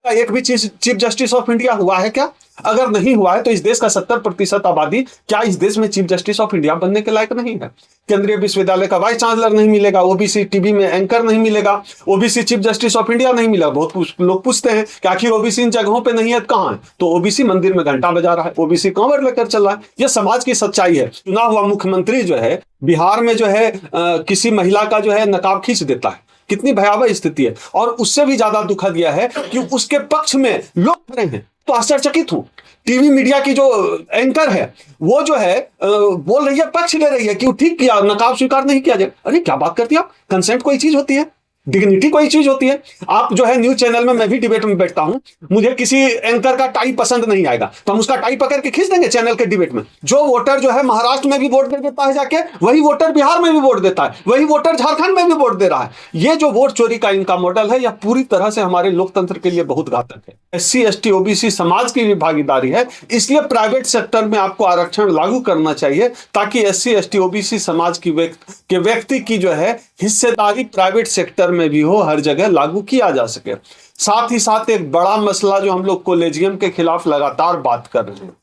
का एक भी चीफ जस्टिस ऑफ इंडिया हुआ है क्या? अगर नहीं हुआ है तो इस देश का 70% आबादी क्या इस देश में चीफ जस्टिस ऑफ इंडिया बनने के लायक नहीं है? केंद्रीय विश्वविद्यालय का वाइस चांसलर नहीं मिलेगा, ओबीसी टीवी में एंकर नहीं मिलेगा, OBC chief justice of India नहीं मिला। बहुत लोग पूछते हैं कि आखिर ओबीसी इन जगहों पे नहीं है, कहां है? तो ओबीसी मंदिर में घंटा बजा रहा है, ओबीसी कांवर लेकर चल रहा है। यह समाज की सच्चाई है। चुना हुआ मुख्यमंत्री जो है बिहार में जो है किसी महिला का जो है नकाब खींच देता है। कितनी भयावह स्थिति है। और उससे भी ज्यादा दुखद यह है कि उसके पक्ष में लोग खड़े हैं। तो आश्चर्यचकित हूं, टीवी मीडिया की जो एंकर है वो जो है बोल रही है, पक्ष ले रही है कि वो ठीक किया, नकाब स्वीकार नहीं किया जाए। अरे क्या बात करती है आप? कंसेंट कोई चीज होती है, डिग्निटी कोई चीज होती है। आप जो है न्यूज चैनल में, मैं भी डिबेट में बैठता हूं, मुझे किसी एंकर का टाई पसंद नहीं आएगा तो हम उसका टाई पकड़ के खींच देंगे चैनल के डिबेट में। जो वोटर जो है महाराष्ट्र में भी वोट दे देता है जाके, वही वोटर बिहार में भी वोट देता है, वही वोटर झारखंड में भी वोट दे रहा है। ये जो वोट चोरी का इनका मॉडल है, यह पूरी तरह से हमारे लोकतंत्र के लिए बहुत घातक है। SC ST OBC समाज की भी भागीदारी है, इसलिए प्राइवेट सेक्टर में आपको आरक्षण लागू करना चाहिए ताकि SC ST OBC समाज की व्यक्ति की जो है हिस्सेदारी प्राइवेट सेक्टर में भी हो, हर जगह लागू किया जा सके। साथ ही साथ एक बड़ा मसला जो हम लोग कॉलेजियम के खिलाफ लगातार बात कर रहे हैं,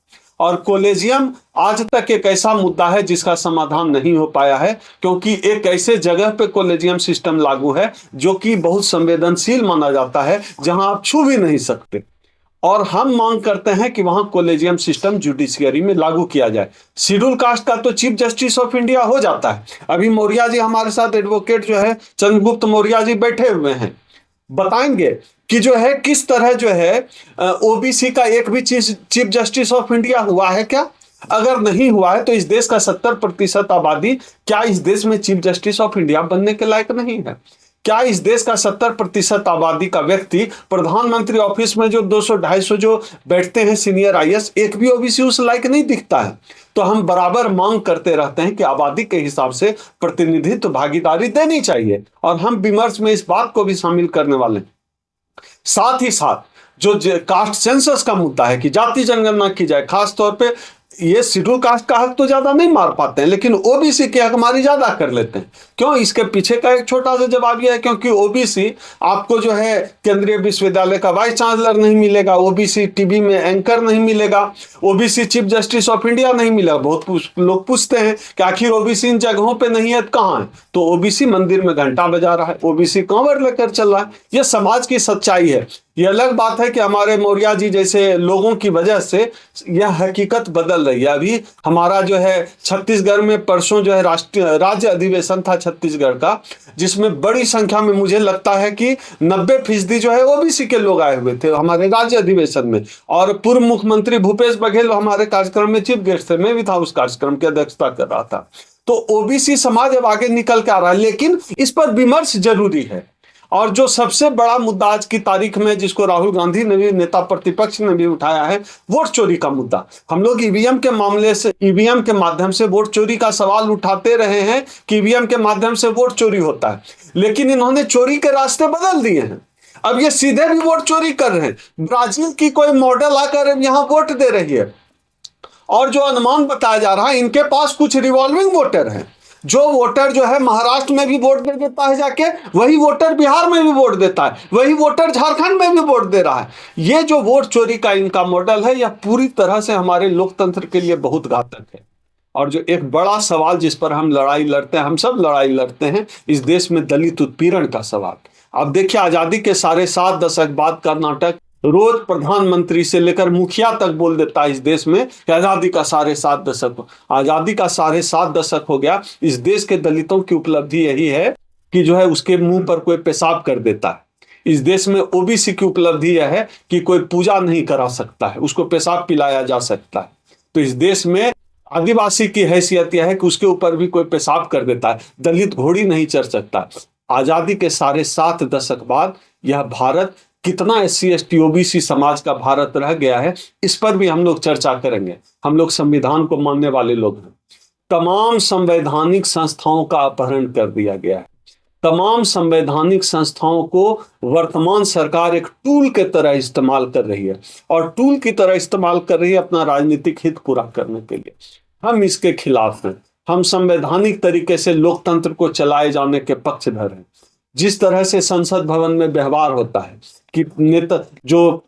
और कॉलेजियम आज तक एक ऐसा मुद्दा है जिसका समाधान नहीं हो पाया है, क्योंकि एक ऐसे जगह पे कॉलेजियम सिस्टम लागू है जो कि बहुत संवेदनशील माना जाता है, जहां आप छू भी नहीं सकते। और हम मांग करते हैं कि वहां कॉलेजियम सिस्टम जुडिशियरी में लागू किया जाए। शेड्यूल कास्ट का तो चीफ जस्टिस ऑफ इंडिया हो जाता है। अभी मौर्य जी हमारे साथ, एडवोकेट जो है चंद्रगुप्त मौर्य जी बैठे हुए हैं, बताएंगे कि जो है किस तरह जो है ओबीसी का एक भी चीफ जस्टिस ऑफ इंडिया हुआ है क्या? अगर नहीं हुआ है तो इस देश का 70% आबादी क्या इस देश में चीफ जस्टिस ऑफ इंडिया बनने के लायक नहीं है? क्या इस देश का 70% आबादी का व्यक्ति प्रधानमंत्री ऑफिस में जो 200-250 जो बैठते हैं सीनियर IAS, एक भी ओबीसी उस लायक नहीं दिखता है? तो हम बराबर मांग करते रहते हैं कि आबादी के हिसाब से प्रतिनिधित्व भागीदारी देनी चाहिए, और हम विमर्श में इस बात को भी शामिल करने वाले हैं। साथ ही साथ जो कास्ट सेंसस का मुद्दा है कि जाति जनगणना की जाए, खासतौर पे ये शेड्यूल कास्ट का हक तो ज्यादा नहीं मार पाते हैं, लेकिन ओबीसी के हक मारी ज्यादा कर लेते हैं। क्यों? इसके पीछे का एक छोटा सा जवाब यह है, क्योंकि ओबीसी आपको जो है केंद्रीय विश्वविद्यालय का वाइस चांसलर नहीं मिलेगा, ओबीसी टीवी में एंकर नहीं मिलेगा, OBC chief justice of India नहीं मिलेगा। बहुत लोग पूछते हैं कि आखिर ओबीसी इन जगहों पे नहीं है, कहां है? तो ओबीसी मंदिर में घंटा बजा रहा है, ओबीसी कांवर लेकर चल रहा है। यह समाज की सच्चाई है। यह अलग बात है कि हमारे मौर्य जी जैसे लोगों की वजह से यह हकीकत बदल रही है। अभी हमारा जो है छत्तीसगढ़ में परसों जो है राज्य अधिवेशन था छत्तीसगढ़ का, जिसमें बड़ी संख्या में मुझे लगता है कि 90% जो है ओबीसी के लोग आए हुए थे हमारे राज्य अधिवेशन में। और पूर्व मुख्यमंत्री भूपेश बघेल हमारे कार्यक्रम में चीफ गेस्ट थे, मैं भी था उस कार्यक्रम की अध्यक्षता कर रहा था। तो ओबीसी समाज अब आगे निकल के आ रहा है, लेकिन इस पर विमर्श जरूरी है। और जो सबसे बड़ा मुद्दा आज की तारीख में जिसको राहुल गांधी ने भी, नेता प्रतिपक्ष ने भी उठाया है, वोट चोरी का मुद्दा। हम लोग ईवीएम के मामले से, ईवीएम के माध्यम से वोट चोरी का सवाल उठाते रहे हैं कि ईवीएम के माध्यम से वोट चोरी होता है, लेकिन इन्होंने चोरी के रास्ते बदल दिए हैं। अब ये सीधे भी वोट चोरी कर रहे हैं। ब्राजील की कोई मॉडल आकर यहां वोट दे रही है, और जो अनुमान बताया जा रहा है इनके पास कुछ रिवॉल्विंग वोटर हैं। जो वोटर जो है महाराष्ट्र में भी वोट दे देता है जाके, वही वोटर बिहार में भी वोट देता है, वही वोटर झारखंड में भी वोट दे रहा है। ये जो वोट चोरी का इनका मॉडल है, यह पूरी तरह से हमारे लोकतंत्र के लिए बहुत घातक है। और जो एक बड़ा सवाल जिस पर हम लड़ाई लड़ते हैं, हम सब लड़ाई लड़ते हैं, इस देश में दलित उत्पीड़न का सवाल। अब देखिए, आजादी के 7.5 दशक बाद कर्नाटक रोज प्रधानमंत्री से लेकर मुखिया तक बोल देता है इस देश में कि आजादी का 7.5 दशक, आजादी का 7.5 दशक हो गया। इस देश के दलितों की उपलब्धि यही है कि जो है उसके मुंह पर कोई पेशाब कर देता है। इस देश में ओबीसी की उपलब्धि यह है कि कोई पूजा नहीं करा सकता है, उसको पेशाब पिलाया जा सकता है। तो इस देश में आदिवासी की हैसियत यह है कि उसके ऊपर भी कोई पेशाब कर देता है, दलित घोड़ी नहीं चढ़ सकता। आजादी के 7.5 दशक बाद यह भारत कितना SC ST OBC समाज का भारत रह गया है, इस पर भी हम लोग चर्चा करेंगे। हम लोग संविधान को मानने वाले लोग हैं। तमाम संवैधानिक संस्थाओं का अपहरण कर दिया गया है। तमाम संवैधानिक संस्थाओं को वर्तमान सरकार एक टूल के तरह इस्तेमाल कर रही है, और टूल की तरह इस्तेमाल कर रही है अपना राजनीतिक हित पूरा करने के लिए। हम इसके खिलाफ हैं। हम संवैधानिक तरीके से लोकतंत्र को चलाए जाने के पक्षधर हैं। जिस तरह से संसद भवन में व्यवहार होता है कि नेता जो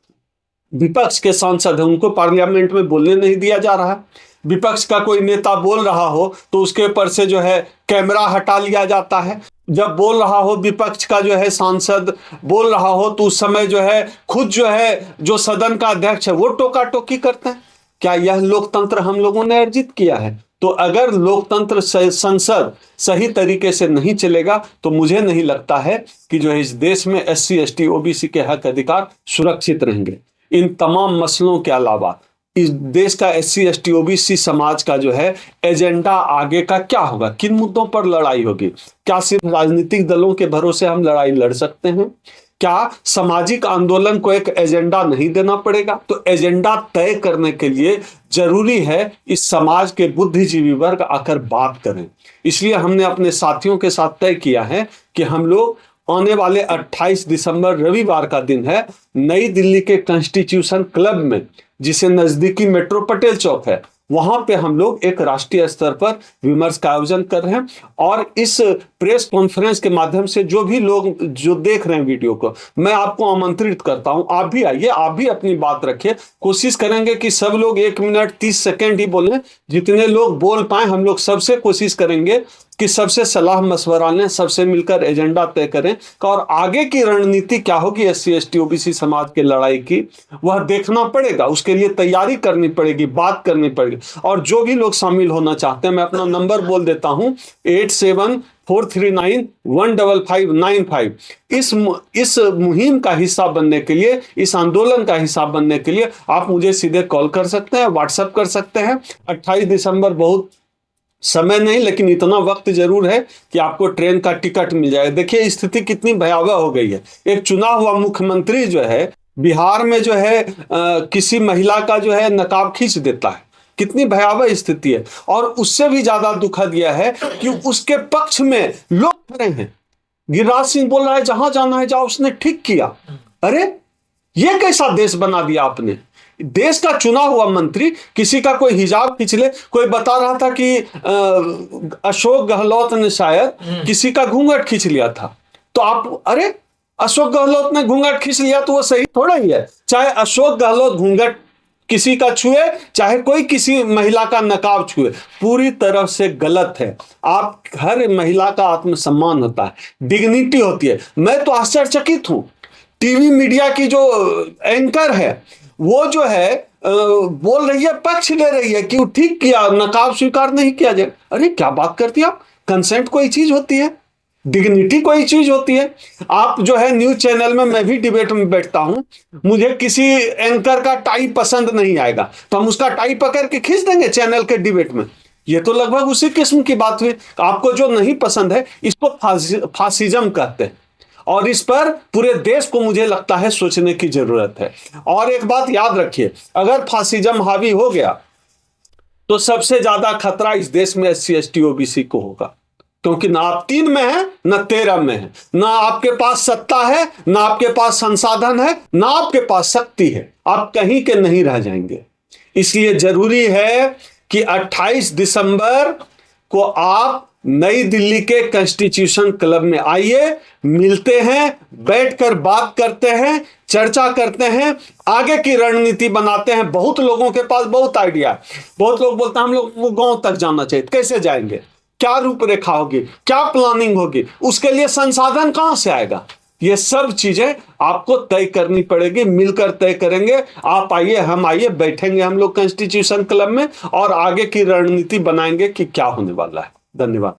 विपक्ष के सांसद हैं उनको पार्लियामेंट में बोलने नहीं दिया जा रहा है, विपक्ष का कोई नेता बोल रहा हो तो उसके ऊपर से जो है कैमरा हटा लिया जाता है, जब बोल रहा हो विपक्ष का जो है सांसद बोल रहा हो तो उस समय जो है खुद जो है जो सदन का अध्यक्ष है वो टोका टोकी करते हैं। क्या यह लोकतंत्र हम लोगों ने अर्जित किया है? तो अगर लोकतंत्र संसद सही तरीके से नहीं चलेगा तो मुझे नहीं लगता है कि जो है इस देश में SC ST OBC के हक अधिकार सुरक्षित रहेंगे। इन तमाम मसलों के अलावा इस देश का SC ST OBC समाज का जो है एजेंडा आगे का क्या होगा, किन मुद्दों पर लड़ाई होगी? क्या सिर्फ राजनीतिक दलों के भरोसे हम लड़ाई लड़ सकते हैं? क्या सामाजिक आंदोलन को एक एजेंडा नहीं देना पड़ेगा? तो एजेंडा तय करने के लिए जरूरी है इस समाज के बुद्धिजीवी वर्ग आकर बात करें। इसलिए हमने अपने साथियों के साथ तय किया है कि हम लोग आने वाले 28 दिसंबर रविवार का दिन है, नई दिल्ली के कॉन्स्टिट्यूशन क्लब में, जिसे नजदीकी मेट्रो पटेल चौक है, वहां पे हम लोग एक राष्ट्रीय स्तर पर विमर्श का आयोजन कर रहे हैं। और इस प्रेस कॉन्फ्रेंस के माध्यम से जो भी लोग जो देख रहे हैं वीडियो को, मैं आपको आमंत्रित करता हूं, आप भी आइए, आप भी अपनी बात रखिए। कोशिश करेंगे कि सब लोग 1 मिनट 30 सेकेंड ही बोलें, जितने लोग बोल पाए हम लोग सबसे कोशिश करेंगे कि सबसे सलाह मशवरा लें, सबसे मिलकर एजेंडा तय करें और आगे की रणनीति क्या होगी SC ST OBC समाज के लड़ाई की, वह देखना पड़ेगा। उसके लिए तैयारी करनी पड़ेगी, बात करनी पड़ेगी। और जो भी लोग शामिल होना चाहते हैं, मैं अपना नंबर बोल देता हूं 8743915595। इस मुहिम का हिस्सा बनने के लिए, इस आंदोलन का हिस्सा बनने के लिए आप मुझे सीधे कॉल कर सकते हैं, व्हाट्सएप कर सकते हैं। 28 दिसंबर बहुत समय नहीं, लेकिन इतना वक्त जरूर है कि आपको ट्रेन का टिकट मिल जाएगा। देखिए स्थिति कितनी भयावह हो गई है। एक चुना हुआ मुख्यमंत्री जो है बिहार में जो है किसी महिला का जो है नकाब खींच देता है, कितनी भयावह स्थिति है। और उससे भी ज्यादा दुखद यह है कि उसके पक्ष में लोग खड़े हैं। गिरिराज सिंह बोल रहा है जहां जाना है जाओ, उसने ठीक किया। अरे ये कैसा देश बना दिया आपने? देश का चुना हुआ मंत्री किसी का कोई हिजाब खींच ले। कोई बता रहा था कि अशोक गहलोत ने शायद किसी का घूंघट खींच लिया था, तो आप, अरे अशोक गहलोत ने घूंघट खींच लिया तो वो सही थोड़ा ही है। चाहे अशोक गहलोत घूंघट किसी का छुए, चाहे कोई किसी महिला का नकाब छुए, पूरी तरह से गलत है। आप, हर महिला का आत्मसम्मान होता है, डिग्निटी होती है। मैं तो आश्चर्यचकित हूं, टीवी मीडिया की जो एंकर है वो जो है बोल रही है, पक्ष ले रही है कि वो ठीक किया, नकाब स्वीकार नहीं किया जाए। अरे क्या बात करती है आप? कंसेंट कोई चीज होती है, डिग्निटी कोई चीज होती है। आप जो है न्यूज चैनल में, मैं भी डिबेट में बैठता हूं, मुझे किसी एंकर का टाई पसंद नहीं आएगा तो हम उसका टाई पकड़ के खींच देंगे चैनल के डिबेट में। ये तो लगभग उसी किस्म की बात हुई। आपको जो नहीं पसंद है इसको फासिज्म कहते हैं, और इस पर पूरे देश को मुझे लगता है सोचने की जरूरत है। और एक बात याद रखिए, अगर फासिज्म हावी हो गया तो सबसे ज्यादा खतरा इस देश में SC ST OBC को होगा, क्योंकि ना आप 3 में है ना 13 में है, ना आपके पास सत्ता है, ना आपके पास संसाधन है, ना आपके पास शक्ति है। आप कहीं के नहीं रह जाएंगे। इसलिए जरूरी है कि 28 दिसंबर को आप नई दिल्ली के कॉन्स्टिट्यूशन क्लब में आइए, मिलते हैं, बैठकर बात करते हैं, चर्चा करते हैं, आगे की रणनीति बनाते हैं। बहुत लोगों के पास बहुत आइडिया है। बहुत लोग बोलते हैं हम लोग वो गांव तक जाना चाहिए, कैसे जाएंगे, क्या रूपरेखा होगी, क्या प्लानिंग होगी, उसके लिए संसाधन कहां से आएगा? ये सब चीजें आपको तय करनी पड़ेगी, मिलकर तय करेंगे। आप आइए, हम आइए, बैठेंगे हम लोग कॉन्स्टिट्यूशन क्लब में और आगे की रणनीति बनाएंगे कि क्या होने वाला है। धन्यवाद।